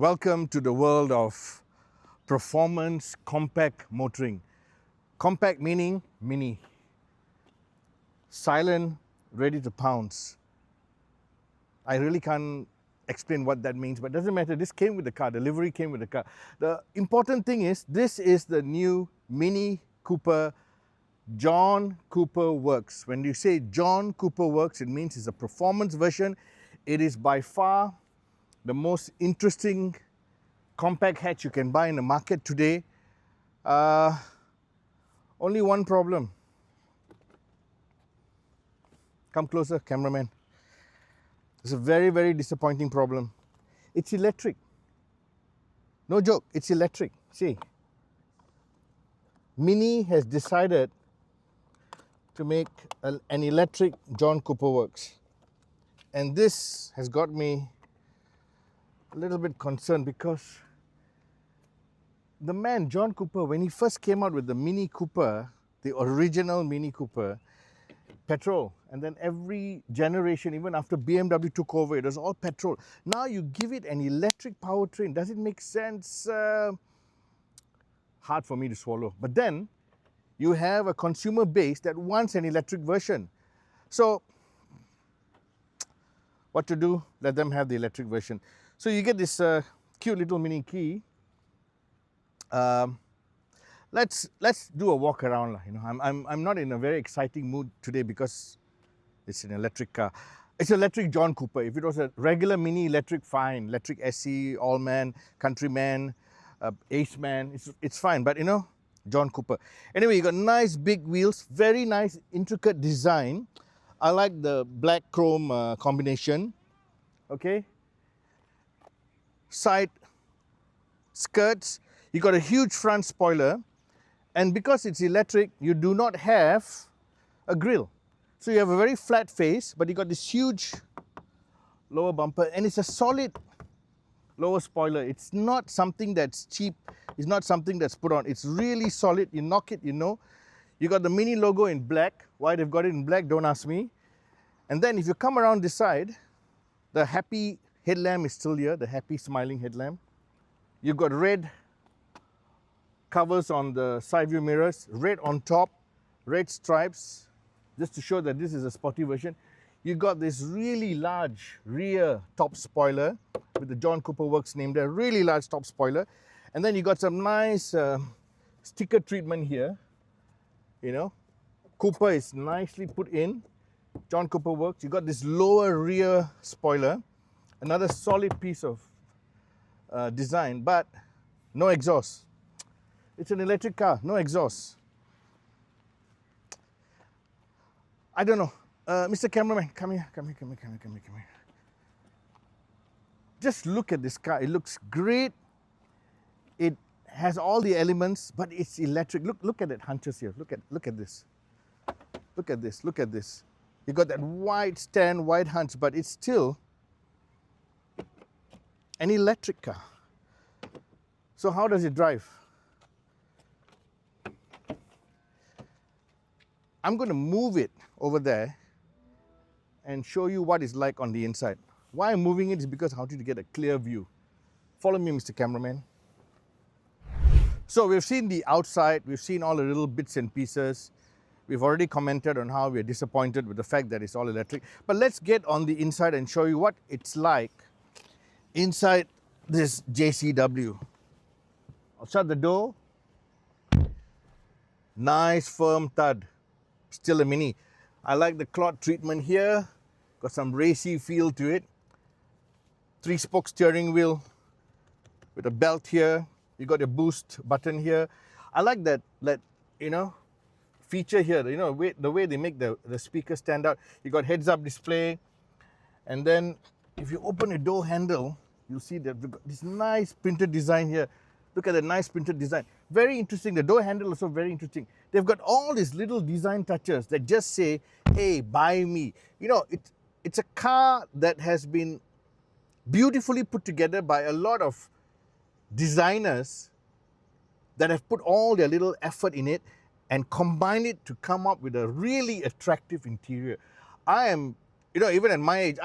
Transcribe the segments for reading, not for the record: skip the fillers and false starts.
Welcome to the world of performance compact motoring. Compact meaning mini. Silent, ready to pounce. I really can't explain what that means, but it doesn't matter. This came with the car, the livery came with the car. The important thing is, this is the new Mini Cooper John Cooper Works. When you say John Cooper Works, it means it's a performance version. It is by far the most interesting compact hatch you can buy in the market today. Only one problem. Come closer, cameraman. It's a very, very disappointing problem. It's electric. No joke, it's electric. See, Mini has decided to make an electric John Cooper Works. And this has got me a little bit concerned because the man, John Cooper, when he first came out with the Mini Cooper, the original Mini Cooper, petrol, and then every generation, even after BMW took over, it was all petrol. Now you give it an electric powertrain. Does it make sense? Hard for me to swallow. But then you have a consumer base that wants an electric version. So what to do? Let them have the electric version. So you get this cute little mini key. Let's do a walk around. You know, I'm not in a very exciting mood today because it's an electric car. It's electric John Cooper. If it was a regular Mini electric, fine. Electric SE, All-Man, Countryman, Aceman, it's fine. But you know, John Cooper. Anyway, you got nice big wheels, very nice intricate design. I like the black chrome combination. Okay. Side skirts. You got a huge front spoiler. And because it's electric, you do not have a grille. So you have a very flat face, but you got this huge lower bumper, and it's a solid lower spoiler. It's not something that's cheap. It's not something that's put on. It's really solid. You knock it, you know. You got the Mini logo in black. Why they've got it in black, don't ask me. And then if you come around this side, the happy headlamp is still here, the happy smiling headlamp. You've got red covers on the side view mirrors, red on top, red stripes, just to show that this is a sporty version. You got this really large rear top spoiler with the John Cooper Works name there, really large top spoiler. And then you got some nice sticker treatment here. You know, Cooper is nicely put in, John Cooper Works. You got this lower rear spoiler, another solid piece of design, but no exhaust. It's an electric car, no exhaust. I don't know. Mr. Cameraman, come here. Just look at this car. It looks great. It has all the elements, but it's electric. Look at it, hunches here. Look at this. Look at this. You got that wide stand, wide hunch, but it's still an electric car. So how does it drive? I'm going to move it over there and show you what it's like on the inside. Why I'm moving it is because I want you to get a clear view. Follow me, Mr. Cameraman. So we've seen the outside, we've seen all the little bits and pieces. We've already commented on how we're disappointed with the fact that it's all electric. But let's get on the inside and show you what it's like inside this JCW. I'll shut the door. Nice firm thud. Still a Mini. I like the cloth treatment here. Got some racy feel to it. 3-spoke steering wheel with a belt here. You got a boost button here. I like that you know, feature here. You know, the way they make the speakers stand out. You got heads-up display, and then if you open the door handle, you'll see that we've got this nice printed design here. Look at the nice printed design. Very interesting. The door handle also very interesting. They've got all these little design touches that just say, hey, buy me. You know, it's a car that has been beautifully put together by a lot of designers that have put all their little effort in it and combined it to come up with a really attractive interior. I am, you know, even at my age,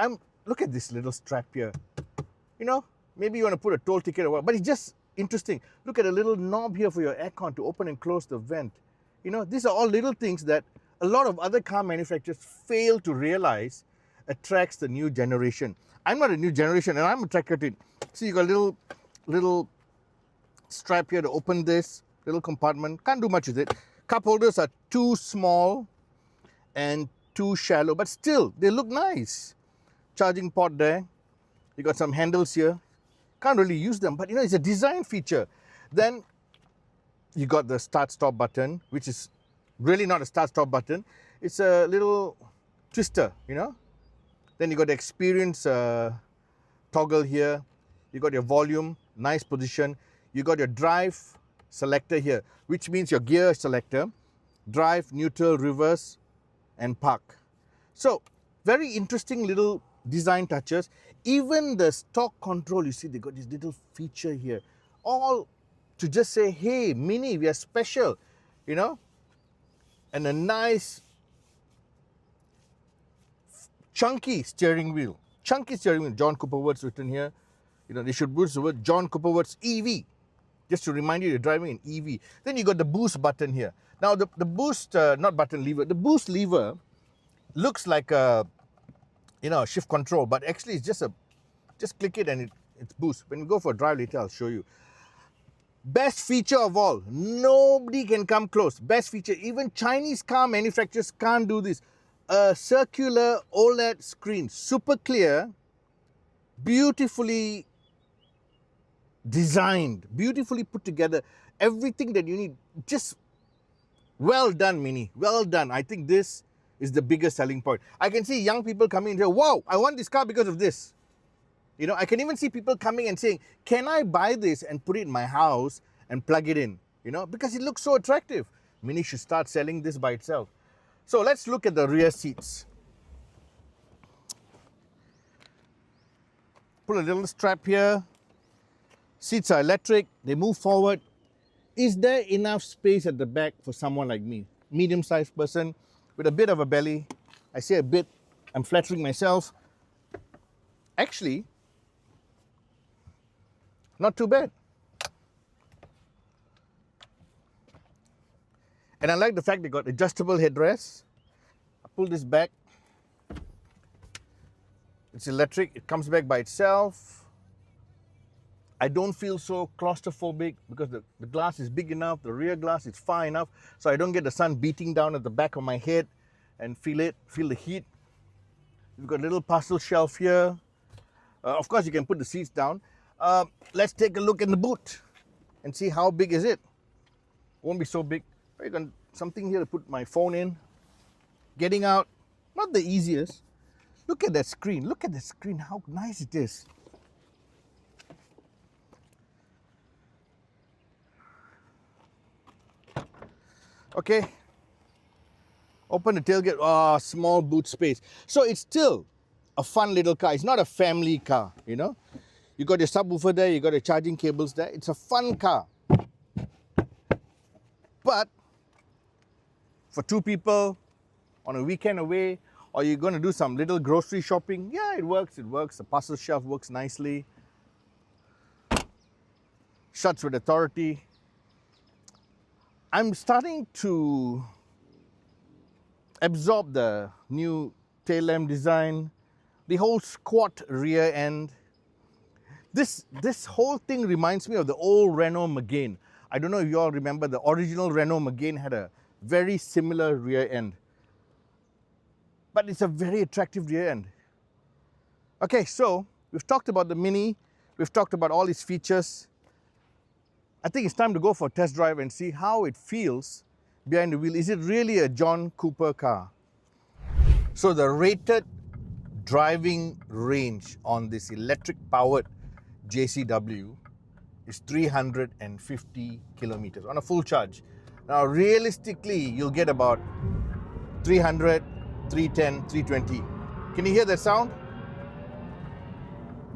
look at this little strap here. You know, Maybe you want to put a toll ticket or what, but it's just interesting. Look at a little knob here for your aircon to open and close the vent. You know, these are all little things that a lot of other car manufacturers fail to realize attracts the new generation. I'm not a new generation and I'm attracted to it. See, you got a little strap here to open this little compartment. Can't do much with it. Cup holders are too small and too shallow, but still they look nice. Charging port there. You got some handles here. Can't really use them, but you know, it's a design feature. Then you got the start stop button, which is really not a start stop button. It's a little twister, you know. Then you got the experience toggle here. You got your volume, nice position. You got your drive selector here, which means your gear selector, drive, neutral, reverse, and park. So very interesting little design touches. Even the stock control, you see, they got this little feature here, all to just say, hey, Mini, we are special, you know. And a nice chunky steering wheel. Chunky steering wheel. John Cooper words written here. You know, they should use the word John Cooper words EV, just to remind you you're driving an EV. Then you got the boost button here. Now the boost, not button, lever. The boost lever looks like a, you know, shift control, but actually it's just click it and it's boost. When you go for a drive later, I'll show you. Best feature of all, nobody can come close. Best feature, even Chinese car manufacturers can't do this. A circular OLED screen, super clear, beautifully designed, beautifully put together, everything that you need. Just well done, Mini, well done. I think this is the biggest selling point. I can see young people coming and say, wow, I want this car because of this. You know, I can even see people coming and saying, can I buy this and put it in my house and plug it in? You know, because it looks so attractive. Mini should start selling this by itself. So let's look at the rear seats. Put a little strap here. Seats are electric, they move forward. Is there enough space at the back for someone like me? Medium-sized person with a bit of a belly. I say a bit, I'm flattering myself. Actually, not too bad. And I like the fact they got adjustable headrests. I pull this back. It's electric, it comes back by itself. I don't feel so claustrophobic because the glass is big enough, the rear glass is far enough, so I don't get the sun beating down at the back of my head and feel the heat. We've got a little parcel shelf here. Of course, you can put the seats down. Let's take a look in the boot and see how big is it. Won't be so big. I got something here to put my phone in. Getting out, not the easiest. Look at that screen. Look at the screen, how nice it is. Okay. Open the tailgate. Oh, small boot space. So it's still a fun little car. It's not a family car, you know. You got your subwoofer there, you got your charging cables there. It's a fun car. But for two people on a weekend away, or you're going to do some little grocery shopping, yeah, it works, it works. The parcel shelf works nicely. Shuts with authority. I'm starting to absorb the new tail lamp design, the whole squat rear end. This whole thing reminds me of the old Renault Megane. I don't know if you all remember, the original Renault Megane had a very similar rear end. But it's a very attractive rear end. Okay, so we've talked about the Mini, we've talked about all its features. I think it's time to go for a test drive and see how it feels behind the wheel. Is it really a John Cooper car? So the rated driving range on this electric powered JCW is 350 kilometers on a full charge. Now realistically, you'll get about 300, 310, 320. Can you hear that sound?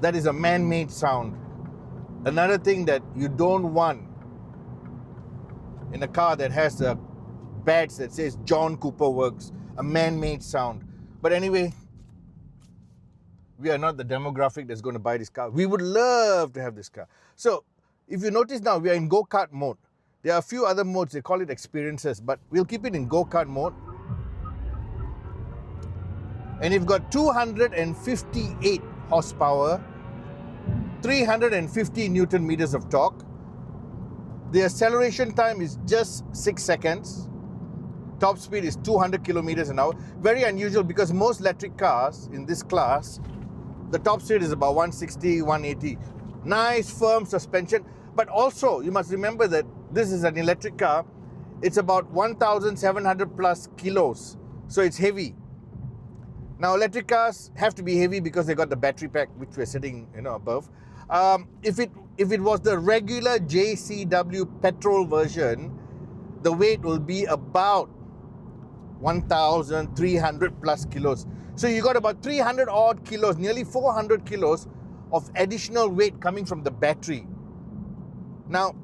That is a man-made sound. Another thing that you don't want in a car that has a badge that says John Cooper Works, a man-made sound. But anyway, we are not the demographic that's going to buy this car. We would love to have this car. So if you notice now, we are in go-kart mode. There are a few other modes, they call it experiences, but we'll keep it in go-kart mode. And you've got 258 horsepower, 350 Newton meters of torque. The acceleration time is just 6 seconds. Top speed is 200 kilometers an hour. Very unusual because most electric cars in this class, the top speed is about 160, 180. Nice firm suspension. But also, you must remember that this is an electric car. It's about 1,700 plus kilos. So it's heavy. Now, electric cars have to be heavy because they got the battery pack, which we're sitting, above. If it was the regular JCW petrol version, the weight will be about 1,300 plus kilos. So you got about 300 odd kilos, nearly 400 kilos of additional weight coming from the battery. Now,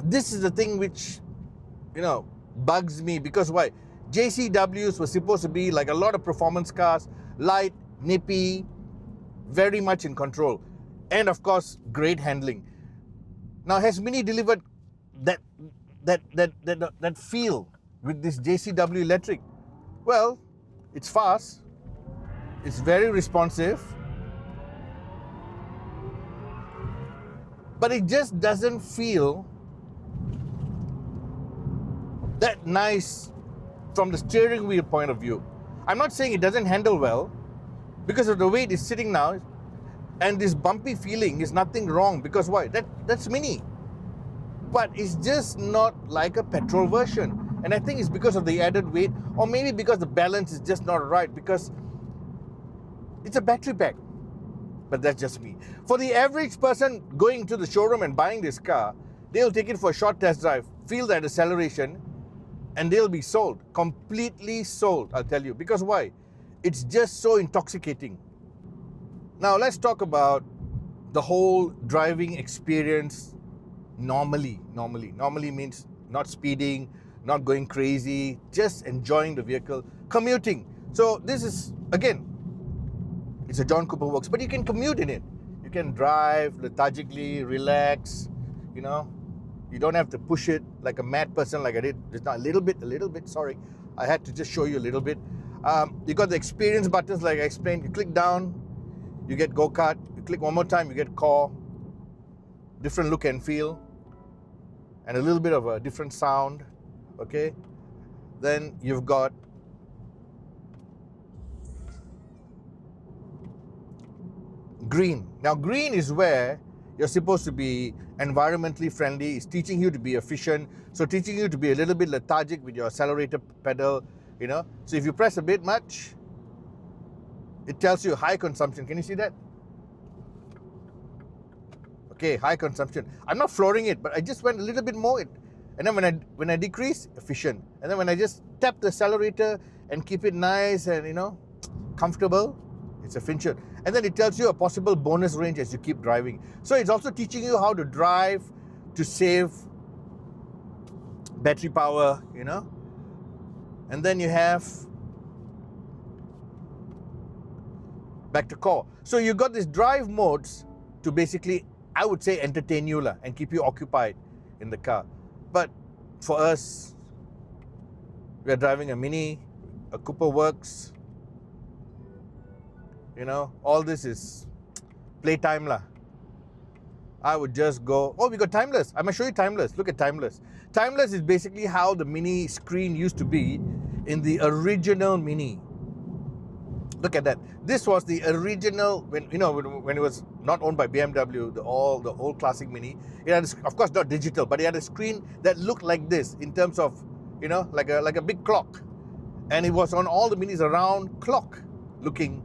this is the thing which, bugs me, because why? JCWs were supposed to be like a lot of performance cars, light, nippy, very much in control, and of course, great handling. Now, has Mini delivered that feel with this JCW electric? Well, it's fast, it's very responsive, but it just doesn't feel that nice from the steering wheel point of view. I'm not saying it doesn't handle well, because of the way it is sitting now, and this bumpy feeling is nothing wrong, because why? That's Mini. But it's just not like a petrol version. And I think it's because of the added weight, or maybe because the balance is just not right, because it's a battery pack. But that's just me. For the average person going to the showroom and buying this car, they'll take it for a short test drive, feel that acceleration, and they'll be sold. Completely sold, I'll tell you. Because why? It's just so intoxicating. Now let's talk about the whole driving experience normally. Normally means not speeding, not going crazy, just enjoying the vehicle, commuting. So this is, again, it's a John Cooper Works, but you can commute in it. You can drive lethargically, relax, You don't have to push it like a mad person like I did. Just not a little bit, sorry. I had to just show you a little bit. You got the experience buttons like I explained. You click down, you get go-kart. You click one more time, you get core. Different look and feel. And a little bit of a different sound. Okay? Then you've got green. Now green is where you're supposed to be environmentally friendly. It's teaching you to be efficient. So teaching you to be a little bit lethargic with your accelerator pedal, So if you press a bit much, it tells you high consumption. Can you see that? Okay, high consumption. I'm not flooring it, but I just went a little bit more. And then when I decrease, efficient. And then when I just tap the accelerator and keep it nice and, comfortable, it's efficient. And then it tells you a possible bonus range as you keep driving. So it's also teaching you how to drive to save battery power, And then you have back to core. So you got these drive modes to basically, I would say, entertain you and keep you occupied in the car. But for us, we are driving a Mini, a Cooper Works. All this is playtime I would just go, we got timeless. I'm going to show you timeless. Look at timeless. Timeless is basically how the Mini screen used to be in the original Mini. Look at that. This was the original, when it was not owned by BMW, the old classic Mini. It had, of course, not digital, but it had a screen that looked like this in terms of, like a big clock. And it was on all the Minis around clock looking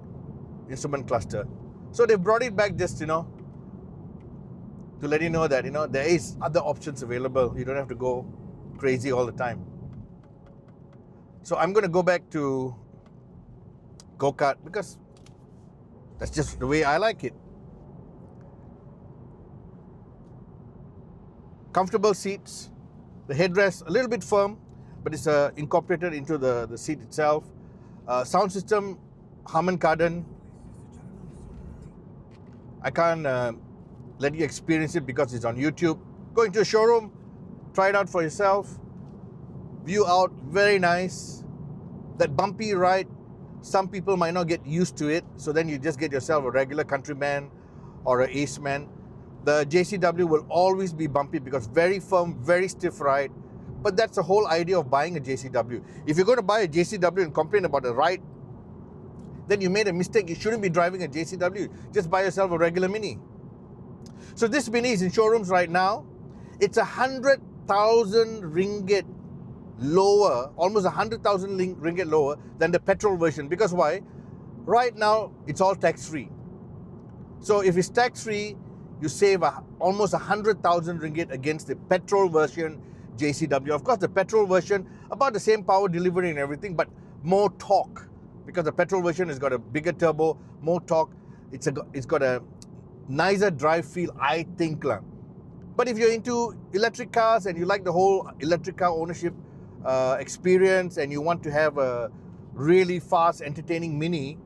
instrument cluster. So they brought it back just, to let you know that, there is other options available. You don't have to go crazy all the time. So I'm going to go back to go-kart because that's just the way I like it. Comfortable seats. The headrest a little bit firm, but it's incorporated into the seat itself. Sound system, Harman Kardon. I can't let you experience it because it's on YouTube. Go into a showroom, try it out for yourself. View out, very nice. That bumpy ride, some people might not get used to it, so then you just get yourself a regular Countryman or an Aceman. The JCW will always be bumpy because very firm, very stiff ride. But that's the whole idea of buying a JCW. If you're going to buy a JCW and complain about the ride, then you made a mistake. You shouldn't be driving a JCW. Just buy yourself a regular Mini. So this Mini is in showrooms right now. It's 100,000 ringgit lower, almost 100,000 ringgit lower than the petrol version. Because why? Right now, it's all tax-free. So if it's tax-free, you save almost 100,000 ringgit against the petrol version JCW. Of course, the petrol version, about the same power delivery and everything, but more torque. Because the petrol version has got a bigger turbo, more torque. It's got a nicer drive feel, I think. But if you're into electric cars and you like the whole electric car ownership experience and you want to have a really fast, entertaining Mini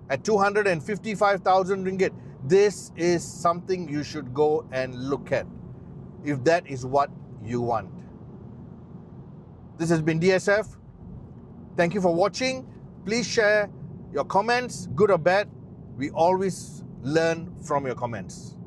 at 255,000 ringgit, this is something you should go and look at if that is what you want. This has been DSF. Thank you for watching. Please share your comments, good or bad. We always learn from your comments.